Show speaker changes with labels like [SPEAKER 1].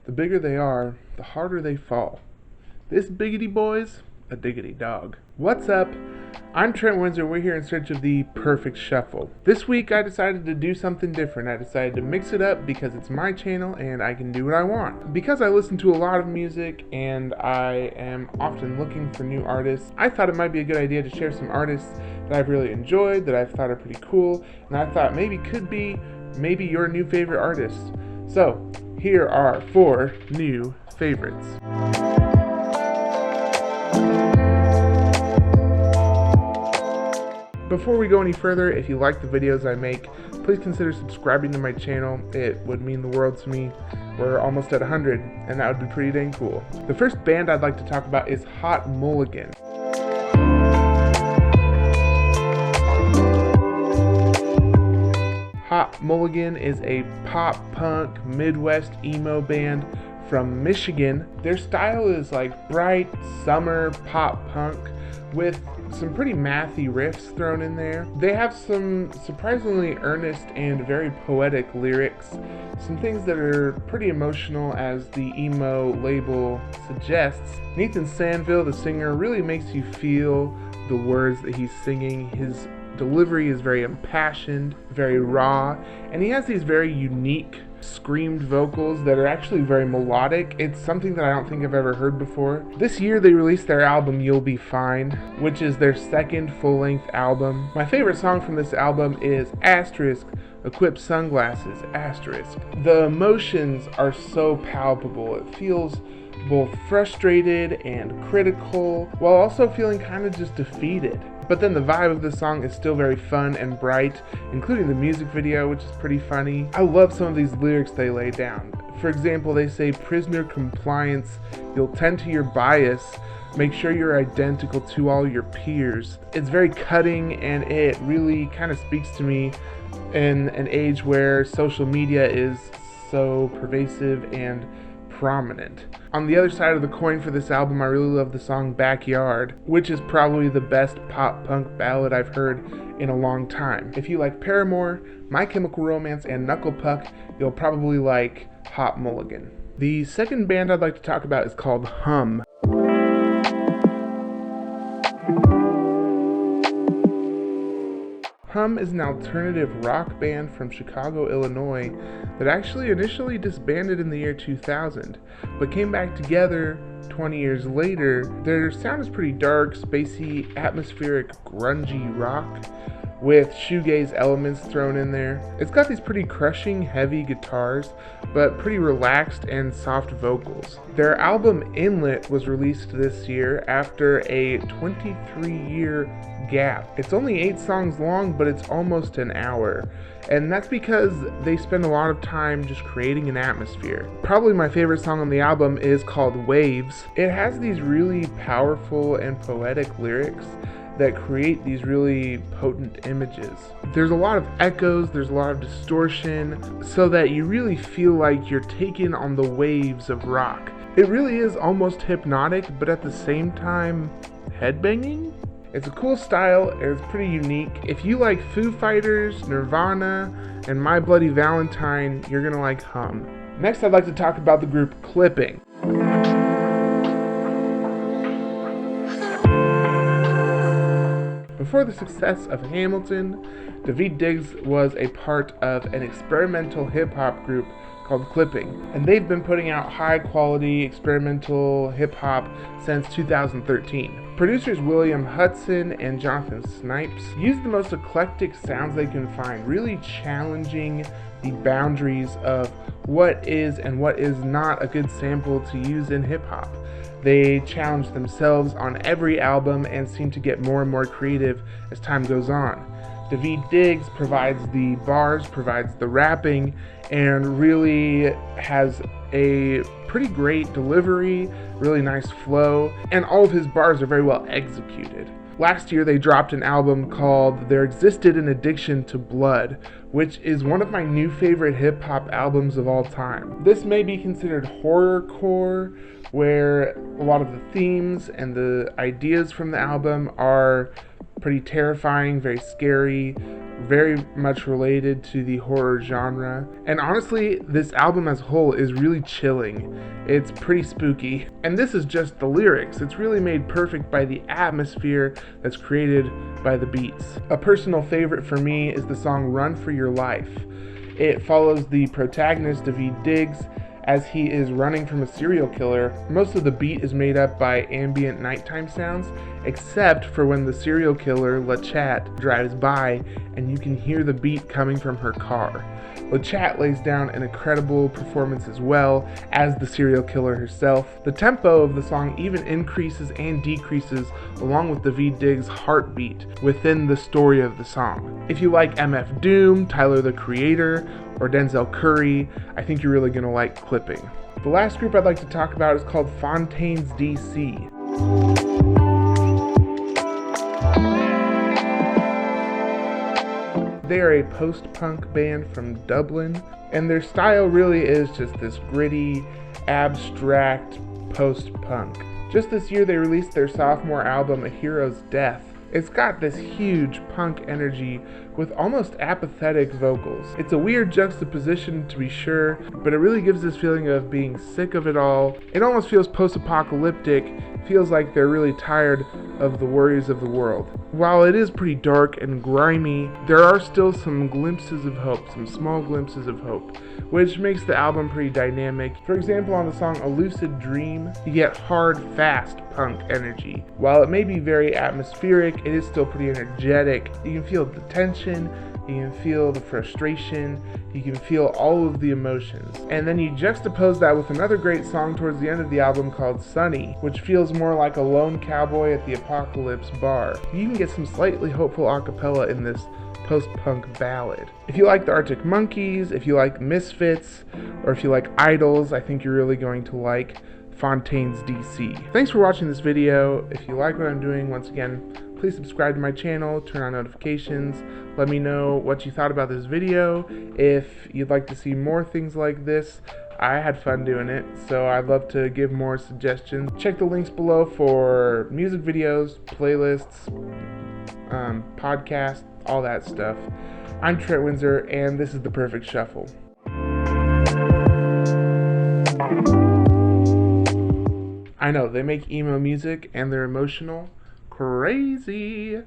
[SPEAKER 1] The bigger they are, the harder they fall. This biggity boy's a diggity dog. What's up? I'm Trent Windsor. We're here in search of the perfect shuffle. This week I decided to do something different. I decided to mix it up because it's my channel and I can do what I want. Because I listen to a lot of music and I am often looking for new artists, I thought it might be a good idea to share some artists that I've really enjoyed, that I've thought are pretty cool, and I thought could be your new favorite artists. So, here are 4 new favorites. Before we go any further, if you like the videos I make, please consider subscribing to my channel. It would mean the world to me. We're almost at 100, and that would be pretty dang cool. The first band I'd like to talk about is Mulligan. Mulligan is a pop-punk Midwest emo band from Michigan. Their style is like bright summer pop-punk with some pretty mathy riffs thrown in there. They have some surprisingly earnest and very poetic lyrics, some things that are pretty emotional as the emo label suggests. Nathan Sandville, the singer, really makes you feel the words that he's singing. His delivery is very impassioned, very raw, and he has these very unique screamed vocals that are actually very melodic. It's something that I don't think I've ever heard before. This year they released their album You'll Be Fine, which is their second full-length album. My favorite song from this album is Asterisk, Equip Sunglasses, Asterisk. The emotions are so palpable. It feels both frustrated and critical, while also feeling kind of just defeated. But then the vibe of the song is still very fun and bright, including the music video, which is pretty funny. I love some of these lyrics they lay down. For example, they say, prisoner compliance, you'll tend to your bias, make sure you're identical to all your peers. It's very cutting, and it really kind of speaks to me in an age where social media is so pervasive and prominent. On the other side of the coin for this album, I really love the song Backyard, which is probably the best pop-punk ballad I've heard in a long time. If you like Paramore, My Chemical Romance, and Knuckle Puck, you'll probably like Mulligan. The second band I'd like to talk about is called Hum. Hum is an alternative rock band from Chicago, Illinois that actually initially disbanded in the year 2000, but came back together 20 years later. Their sound is pretty dark, spacey, atmospheric, grungy rock with shoegaze elements thrown in there. It's got these pretty crushing, heavy guitars, but pretty relaxed and soft vocals. Their album Inlet was released this year after a 23-year gap. It's only 8 songs long, but it's almost an hour. And that's because they spend a lot of time just creating an atmosphere. Probably my favorite song on the album is called Waves. It has these really powerful and poetic lyrics that create these really potent images. There's a lot of echoes, there's a lot of distortion, so that you really feel like you're taken on the waves of rock. It really is almost hypnotic, but at the same time, headbanging? It's a cool style, it's pretty unique. If you like Foo Fighters, Nirvana, and My Bloody Valentine, you're gonna like Hum. Next, I'd like to talk about the group Clipping. Before the success of Hamilton, Daveed Diggs was a part of an experimental hip-hop group called Clipping, and they've been putting out high-quality experimental hip-hop since 2013. Producers William Hudson and Jonathan Snipes use the most eclectic sounds they can find, really challenging the boundaries of what is and what is not a good sample to use in hip-hop. They challenge themselves on every album and seem to get more and more creative as time goes on. Daveed Diggs provides the bars, provides the rapping, and really has a pretty great delivery, really nice flow, and all of his bars are very well executed. Last year they dropped an album called There Existed an Addiction to Blood, which is one of my new favorite hip-hop albums of all time. This may be considered horrorcore, where a lot of the themes and the ideas from the album are pretty terrifying, very scary, very much related to the horror genre. And honestly, this album as a whole is really chilling. It's pretty spooky. And this is just the lyrics. It's really made perfect by the atmosphere that's created by the beats. A personal favorite for me is the song Run For Your Life. It follows the protagonist, Daveed Diggs, as he is running from a serial killer. Most of the beat is made up by ambient nighttime sounds, except for when the serial killer, LaChat, drives by and you can hear the beat coming from her car. LaChat lays down an incredible performance as well as the serial killer herself. The tempo of the song even increases and decreases along with Daveed Diggs' heartbeat within the story of the song. If you like MF Doom, Tyler the Creator, or Denzel Curry, I think you're really going to like Clipping. The last group I'd like to talk about is called Fontaines DC. They are a post-punk band from Dublin, and their style really is just this gritty, abstract post-punk. Just this year they released their sophomore album, A Hero's Death. It's got this huge punk energy with almost apathetic vocals. It's a weird juxtaposition to be sure, but it really gives this feeling of being sick of it all. It almost feels post-apocalyptic, feels like they're really tired of the worries of the world. While it is pretty dark and grimy, there are still some glimpses of hope, some small glimpses of hope, which makes the album pretty dynamic. For example, on the song A Lucid Dream, you get hard, fast punk energy. While it may be very atmospheric, it is still pretty energetic. You can feel the tension, you can feel the frustration, you can feel all of the emotions. And then you juxtapose that with another great song towards the end of the album called Sunny, which feels more like a lone cowboy at the apocalypse bar. You can get some slightly hopeful a cappella in this post-punk ballad. If you like the Arctic Monkeys, if you like Misfits, or if you like Idols, I think you're really going to like Fontaines DC. Thanks for watching this video. If you like what I'm doing, once again, please subscribe to my channel, turn on notifications, let me know what you thought about this video. If you'd like to see more things like this, I had fun doing it, so I'd love to give more suggestions. Check the links below for music videos, playlists, podcasts, all that stuff. I'm Trent Windsor, and this is The Perfect Shuffle. I know, they make emo music and they're emotional. Crazy!